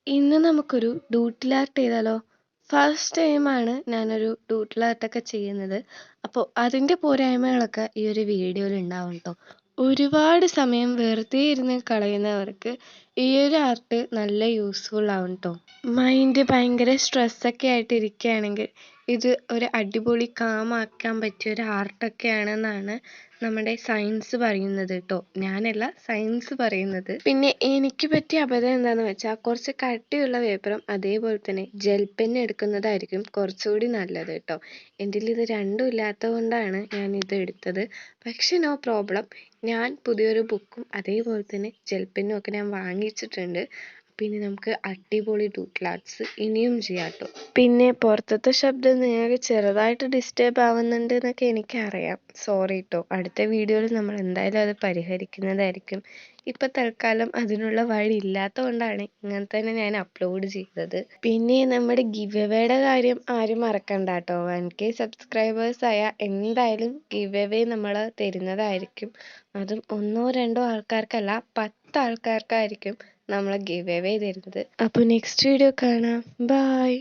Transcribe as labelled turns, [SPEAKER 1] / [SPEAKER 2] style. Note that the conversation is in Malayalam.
[SPEAKER 1] ഇന്ന് നമുക്കൊരു ഡൂഡിൽ ആർട്ട് ചെയ്താലോ? ഫസ്റ്റ് ടൈമാണ് ഞാനൊരു ഡൂഡിൽ ആർട്ടൊക്കെ ചെയ്യുന്നത്. അപ്പോൾ അതിൻ്റെ പോരായ്മകളൊക്കെ ഈ ഒരു വീഡിയോയിൽ ഉണ്ടാവും കേട്ടോ. ഒരുപാട് സമയം വെറുതെ ഇരുന്ന് കളയുന്നവർക്ക് ഈ ഒരു ആർട്ട് നല്ല യൂസ്ഫുൾ ആവും കേട്ടോ. മൈൻഡ് ഭയങ്കര സ്ട്രെസ്സൊക്കെ ആയിട്ട് ഇരിക്കുകയാണെങ്കിൽ ഇത് ഒരു അടിപൊളി കാമാക്കാൻ പറ്റിയ ഒരു ആർട്ടൊക്കെയാണെന്നാണ് നമ്മുടെ സയൻസ് പറയുന്നത് കേട്ടോ. ഞാനല്ല, സയൻസ് പറയുന്നത്. പിന്നെ എനിക്ക് പറ്റിയ അബദ്ധം എന്താണെന്ന് വെച്ചാൽ കുറച്ച് കട്ടിയുള്ള പേപ്പറും അതേപോലെ തന്നെ ജെൽ പെൻ എടുക്കുന്നതായിരിക്കും കുറച്ചുകൂടി നല്ലത് കേട്ടോ. എൻ്റെ ഇത് രണ്ടും ഇല്ലാത്തത് കൊണ്ടാണ് ഞാൻ ഇത് എടുത്തത്. പക്ഷെ നോ പ്രോബ്ലം, ഞാൻ പുതിയൊരു ബുക്കും അതേപോലെ തന്നെ ജെൽ പെന്നും ഒക്കെ ഞാൻ വാങ്ങിച്ചിട്ടുണ്ട്. പിന്നെ നമുക്ക് അടിപൊളി ഡൂഡിൽ ആർട്ട്സ് ഇനിയും ചെയ്യാം കേട്ടോ. പിന്നെ പുറത്തത്തെ ശബ്ദം നിങ്ങൾക്ക് ചെറുതായിട്ട് ഡിസ്റ്റർബ് ആവുന്നുണ്ട് എന്നൊക്കെ എനിക്കറിയാം, സോറി കേട്ടോ. അടുത്ത വീഡിയോയിൽ നമ്മൾ എന്തായാലും അത് പരിഹരിക്കുന്നതായിരിക്കും. ഇപ്പം തൽക്കാലം അതിനുള്ള വഴി ഇല്ലാത്തത് കൊണ്ടാണ് ഇങ്ങനെ തന്നെ ഞാൻ അപ്ലോഡ് ചെയ്തത്. പിന്നെ നമ്മുടെ ഗിവ് എവേയുടെ കാര്യം ആരും മറക്കണ്ട കേട്ടോ. 1K സബ്സ്ക്രൈബേഴ്സ് ആയാൽ എന്തായാലും ഗിവ് എവേ നമ്മൾ തരുന്നതായിരിക്കും. അതും 1-2 ആൾക്കാർക്കല്ല, 10 ആൾക്കാർക്കായിരിക്കും നമ്മൾ ഗിവ് എവേ തരുന്നത്. അപ്പോൾ നെക്സ്റ്റ് വീഡിയോ കാണാം. ബൈ.